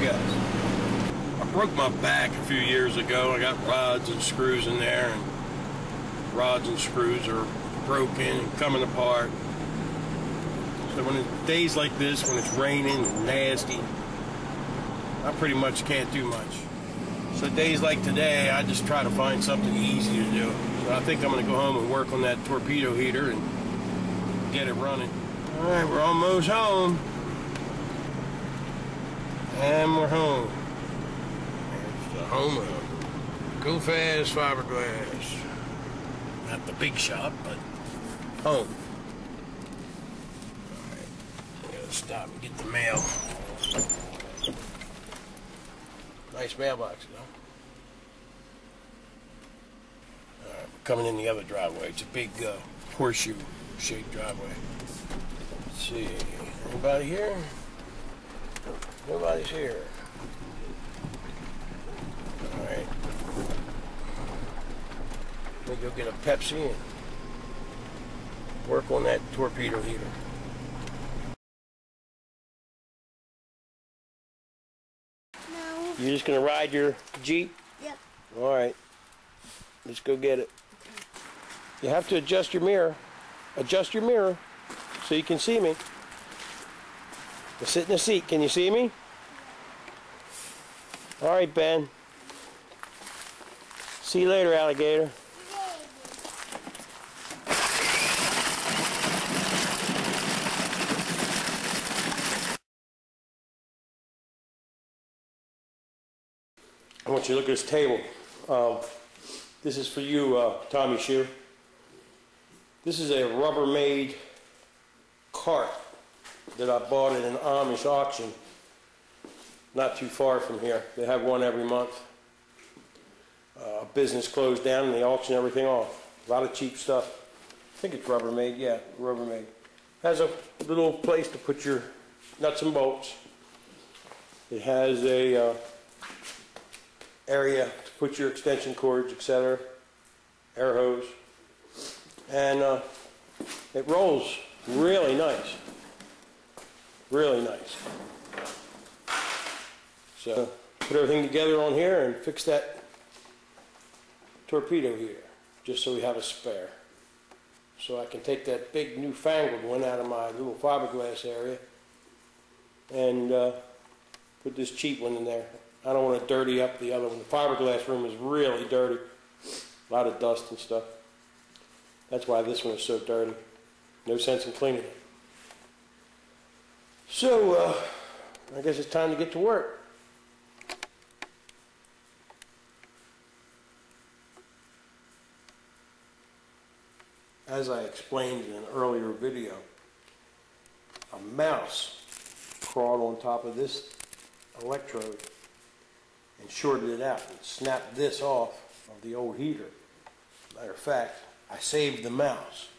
guys. I broke my back a few years ago. I got rods and screws in there, and rods and screws are broken and coming apart. So when it's days like this, when it's raining and nasty, I pretty much can't do much. So days like today, I just try to find something easy to do. So I think I'm going to go home and work on that torpedo heater and get it running. All right, we're almost home. And we're home. There's the home of Go Fast Fiberglass. Not the big shop, but home. Alright, I gotta stop and get the mail. Nice mailbox, you know? Alright, we're coming in the other driveway. It's a big horseshoe-shaped driveway. Let's see. Anybody here? Nobody's here. Alright. Let me go get a Pepsi and work on that torpedo heater. No. You just gonna ride your Jeep? Yep. Alright. Let's go get it. You have to adjust your mirror. Adjust your mirror so you can see me. Sit in the seat. Can you see me? All right, Ben. See you later, alligator. I want you to look at this table. This is for you, Tommy Shoe. This is a Rubbermaid cart that I bought at an Amish auction not too far from here. They have one every month. Business closed down and they auction everything off. A lot of cheap stuff. I think it's Rubbermaid, yeah, Rubbermaid. Has a little place to put your nuts and bolts. It has a area to put your extension cords, etc. Air hose. And it rolls really nice. Really nice. So put everything together on here and fix that torpedo heater, just so we have a spare. So I can take that big newfangled one out of my little fiberglass area and put this cheap one in there. I don't want to dirty up the other one. The fiberglass room is really dirty. A lot of dust and stuff. That's why this one is so dirty. No sense in cleaning it. So, I guess it's time to get to work. As I explained in an earlier video, a mouse crawled on top of this electrode and shorted it out and snapped this off of the old heater. Matter of fact, I saved the mouse.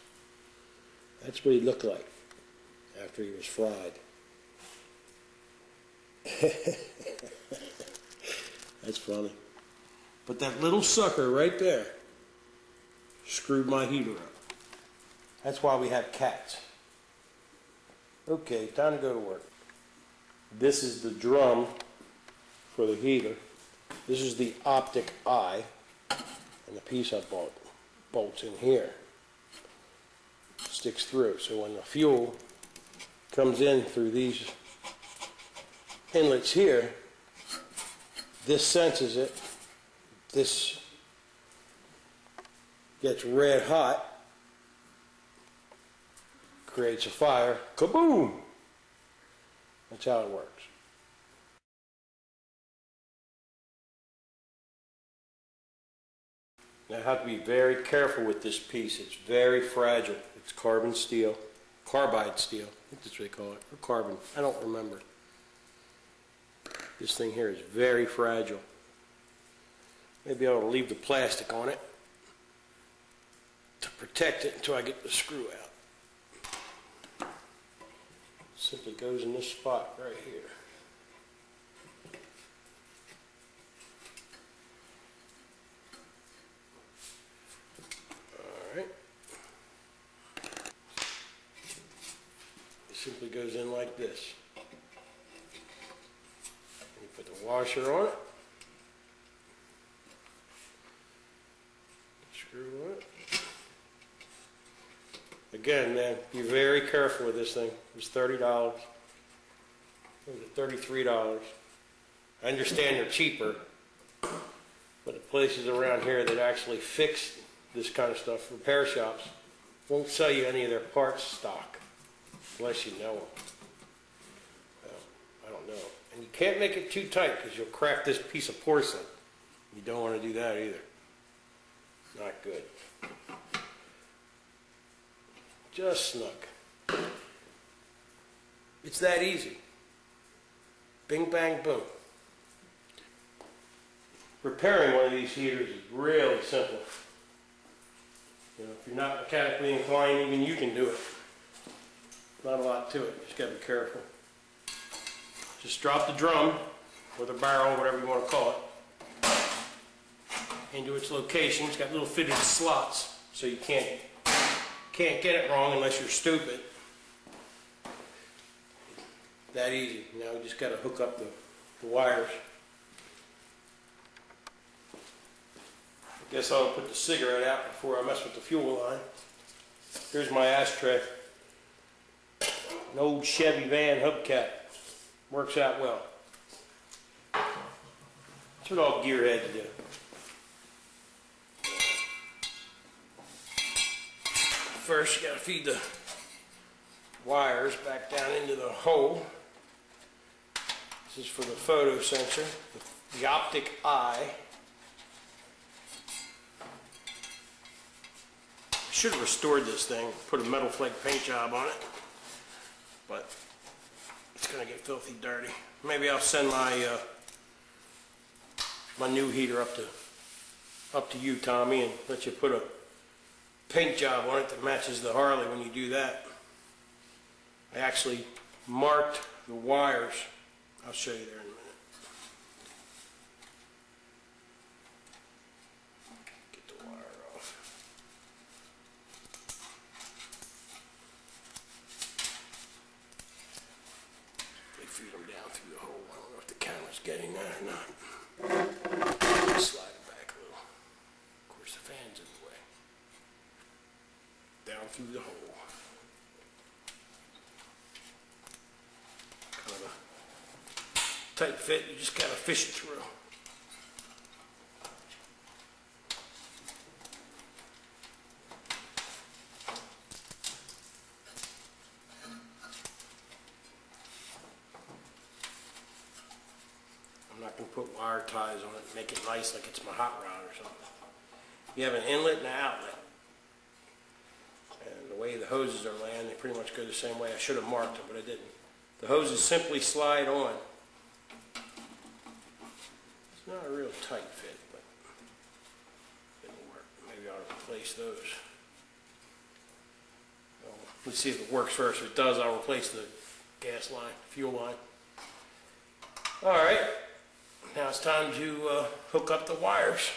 That's what he looked like after he was fried. That's funny. But that little sucker right there screwed my heater up. That's why we have cats. Okay, time to go to work. This is the drum for the heater. This is the optic eye, and the piece I bought bolts in here. Sticks through, so when the fuel comes in through these inlets here, this senses it, this gets red hot, creates a fire, kaboom! That's how it works. Now I have to be very careful with this piece. It's very fragile. It's carbon steel, carbide steel, I think that's what they call it, or carbon, I don't remember. This thing here is very fragile. Maybe I'll leave the plastic on it to protect it until I get the screw out. Simply goes in this spot right here. Alright. It simply goes in like this. washer on it. Screw on it. Again, man, be very careful with this thing. It was $30. What was it, $33? I understand they're cheaper, but the places around here that actually fix this kind of stuff, repair shops, won't sell you any of their parts stock unless you know them. Well, I don't know. And you can't make it too tight because you'll crack this piece of porcelain. You don't want to do that either. Not good. Just snug. It's that easy. Bing, bang, boom. Repairing one of these heaters is really simple. You know, if you're not mechanically inclined, even you can do it. Not a lot to it. Just got to be careful. Just drop the drum or the barrel, whatever you want to call it, into its location. It's got little fitted slots, so you can't get it wrong unless you're stupid. That easy. Now you just got to hook up the wires. I guess I'll put the cigarette out before I mess with the fuel line. Here's my ashtray. An old Chevy van hubcap. Works out well. That's what all gearheads do. First, you got to feed the wires back down into the hole. This is for the photo sensor, the optic eye. I should have restored this thing, put a metal flake paint job on it, but it's going to get filthy dirty. Maybe I'll send my my new heater up to you, Tommy, and let you put a paint job on it that matches the Harley when you do that. I actually marked the wires. I'll show you there in a minute. Get the wire off. They feed them down through the hole. I don't know if the camera's getting that or not. Slide it back a little. Of course, the fan's in the way. Down through the hole. Kind of a tight fit, you just gotta fish it through. I'm not gonna put wire ties on it, make it nice like it's my hot rod or something. You have an inlet and an outlet. And the way the hoses are laying, they pretty much go the same way. I should have marked them, but I didn't. The hoses simply slide on. It's not a real tight fit, but it'll work. Maybe I ought to replace those. Well, let's see if it works first. If it does, I'll replace the gas line, fuel line. Alright, now it's time to hook up the wires.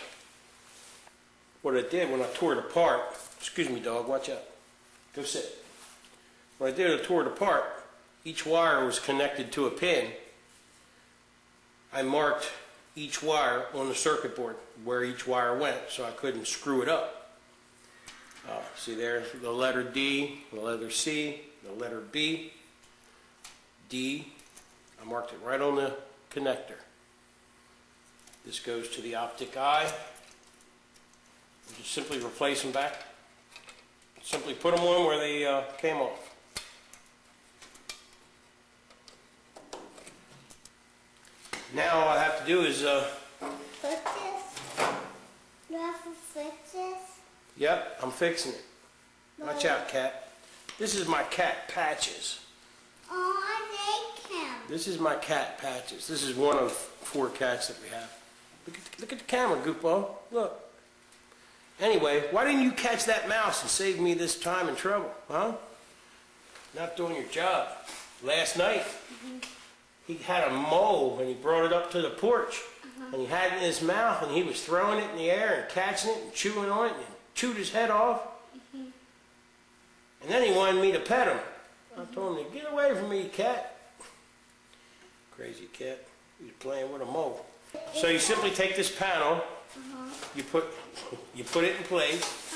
What I did when I tore it apart, excuse me dog, watch out. Go sit. When I did it, I tore it apart. Each wire was connected to a pin. I marked each wire on the circuit board where each wire went so I couldn't screw it up. See there, the letter D, the letter C, the letter B, D. I marked it right on the connector. This goes to the optic eye. You just simply replace them back. Simply put them on where they came off. Now all I have to do is Fix this? You have to fix this? Yep, I'm fixing it. Watch out, cat. This is my cat Patches. Oh, I like him. This is my cat Patches. This is one of 4 cats that we have. Look at the camera, goofball. Look. Anyway, why didn't you catch that mouse and save me this time and trouble, huh? Not doing your job. Last night, he had a mole and he brought it up to the porch. And he had it in his mouth and he was throwing it in the air and catching it and chewing on it and chewed his head off. And then he wanted me to pet him. I told him to get away from me, cat. Crazy cat. You're playing with a mold. So you simply take this panel, you put it in place.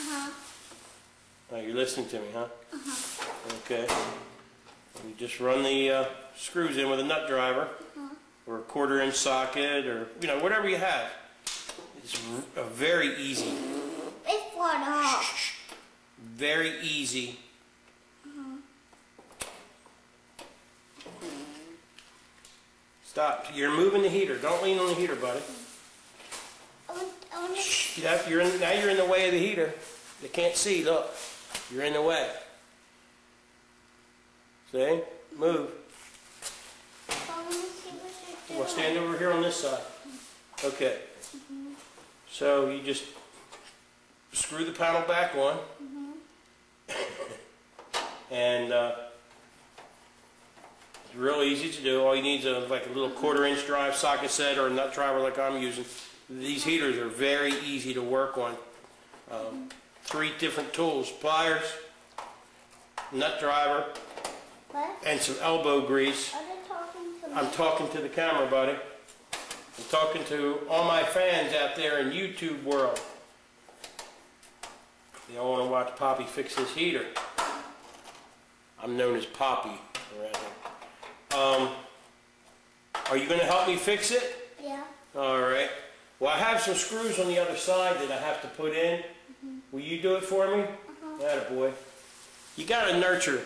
Oh, you're listening to me, huh? Okay. You just run the screws in with a nut driver, or a 1/4-inch socket, or whatever you have. It's very easy. It's one off. Very easy. Stop. You're moving the heater. Don't lean on the heater, buddy. Now you're in the way of the heater. They can't see. Look. You're in the way. See? Move. Well, stand over here on this side. Okay. So you just screw the panel back on. And it's real easy to do. All you need is like a little 1/4-inch drive socket set or a nut driver like I'm using. These heaters are very easy to work on. 3 different tools: pliers, nut driver, and some elbow grease. I'm talking to the camera, buddy. I'm talking to all my fans out there in YouTube world. They all want to watch Poppy fix this heater. I'm known as Poppy around here. Are you going to help me fix it? Yeah. All right. Well, I have some screws on the other side that I have to put in. Will you do it for me? Attaboy. You got to nurture.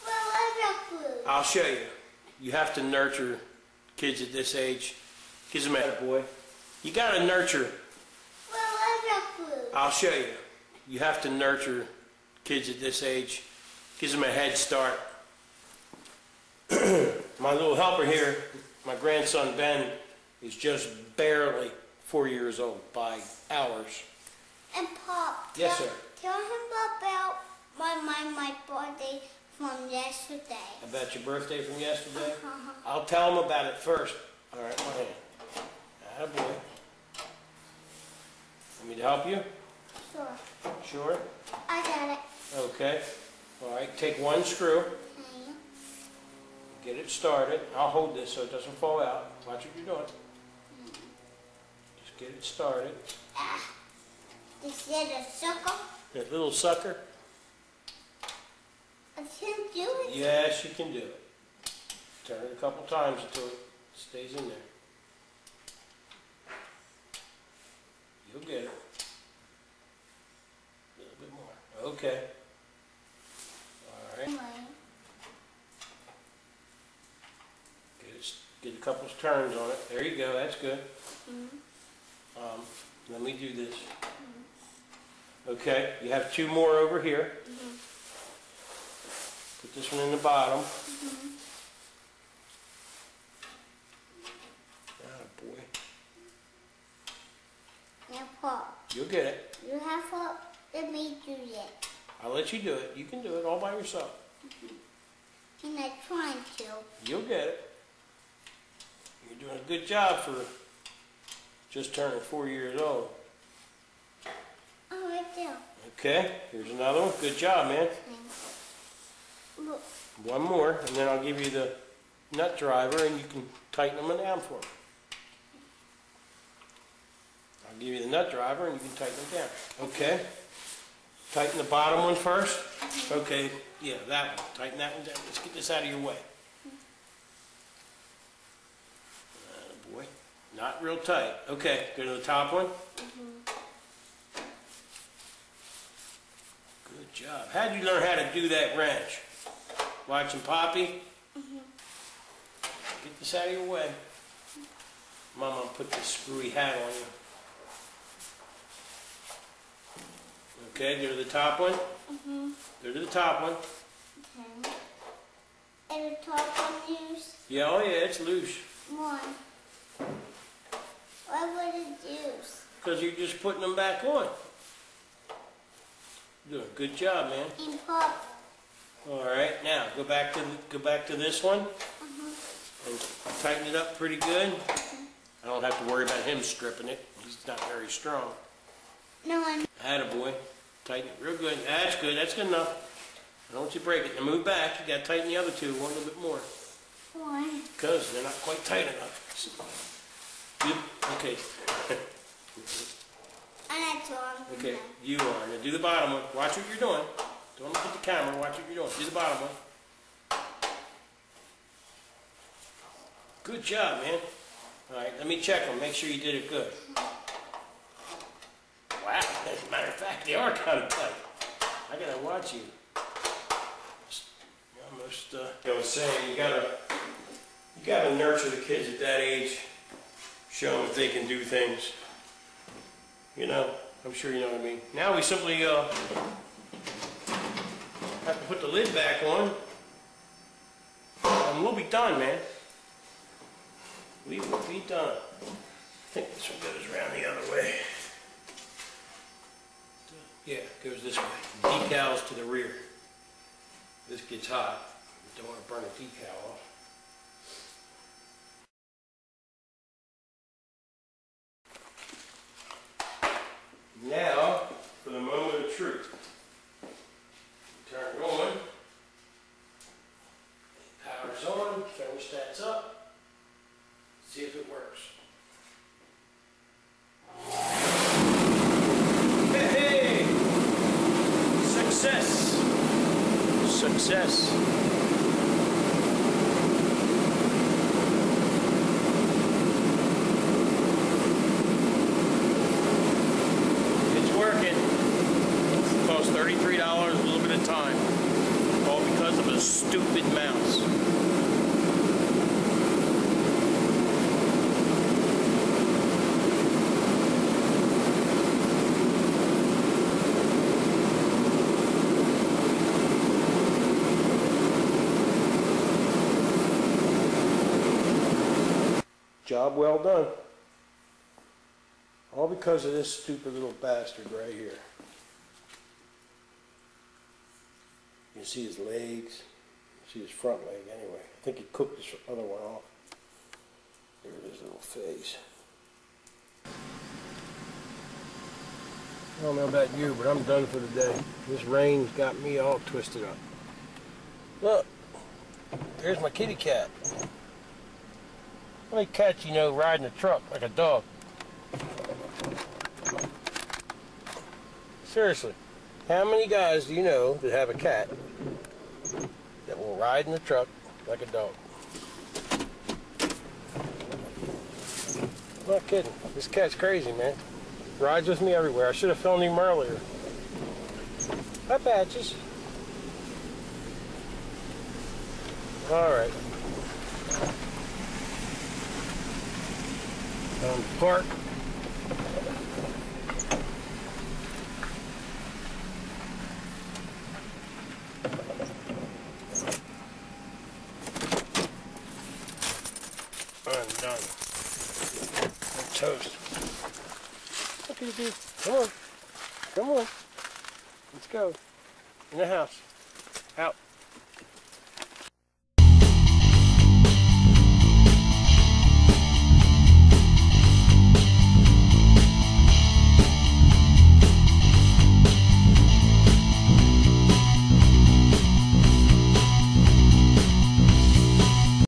Well, I got glue. I'll show you. You have to nurture kids at this age. Gives them attaboy. You got to nurture. Well, I got glue. I'll show you. You have to nurture kids at this age. Gives them a head start. My little helper here, my grandson Ben, is just barely 4 years old by hours. And Pop, Yes, sir. Tell him about my birthday from yesterday. About your birthday from yesterday? I'll tell him about it first. All right, my hand. Attaboy. Want me to help you? Sure. Sure? I got it. Okay. All right, take one screw. Okay. Get it started. I'll hold this so it doesn't fall out. Watch what you're doing. Just get it started. Is it a sucker? That little sucker? I can't do it. Yes, you can do it. Turn it a couple times until it stays in there. You'll get it. A little bit more. Okay. All right. Get a couple of turns on it. There you go. That's good. Let me do this. Okay. You have 2 more over here. Put this one in the bottom. Oh boy. Now, Pop. You'll get it. You have to let me do it. I'll let you do it. You can do it all by yourself. And I'm trying to. You'll get it. You're doing a good job for just turning 4 years old. Oh, right there. Okay, here's another one. Good job, man. Look. One more, and then I'll give you the nut driver, and you can tighten them down for me. I'll give you the nut driver, and you can tighten them down. Okay. Tighten the bottom one first. Okay, yeah, that one. Tighten that one down. Let's get this out of your way. Boy, not real tight. Okay, go to the top one. Good job. How'd you learn how to do that wrench? Watching Poppy? Get this out of your way. Mama, put this screwy hat on you. Okay, go to the top one. Go to the top one. Okay. And the top one loose? Yeah, oh yeah, it's loose. One. Why would it loose? Because you're just putting them back on. Doing a good job, man. And Pop. All right, now go back to this one and tighten it up pretty good. I don't have to worry about him stripping it. He's not very strong. No, I'm. Attaboy. Tighten it real good. That's good. That's good enough. I don't want you to break it. Now move back. You got to tighten the other two one little bit more. Why? Because they're not quite tight enough. Okay. I'm not drawing. Okay, you are. Now do the bottom one. Watch what you're doing. Don't look at the camera. Watch what you're doing. Do the bottom one. Good job, man. All right, let me check them. Make sure you did it good. Wow. As a matter of fact, they are kind of tight. I gotta watch you. You're almost. I was saying, you gotta nurture the kids at that age. Show them that they can do things. You know, I'm sure you know what I mean. Now we simply have to put the lid back on, and we'll be done, man. We will be done. I think this one goes around the other way. Yeah, it goes this way. Decals to the rear. This gets hot. You don't want to burn a decal off. Now, for the moment of truth. Turn it on. Power's on. Thermostat's up. See if it works. Hey! Success! Success! Cost $33, a little bit of time, all because of a stupid mouse. Job well done. All because of this stupid little bastard right here. You can see his legs, you see his front leg anyway. I think he cooked this other one off. There it is, little face. I don't know about you, but I'm done for the day. This rain's got me all twisted up. Look, there's my kitty cat. How many cats you know riding a truck like a dog? Seriously. How many guys do you know that have a cat that will ride in the truck like a dog? I'm not kidding. This cat's crazy, man. Rides with me everywhere. I should have filmed him earlier. Hi, Patches. All right. Park. Done. Toast. Look at you. Come on. Come on. Let's go. In the house. Out.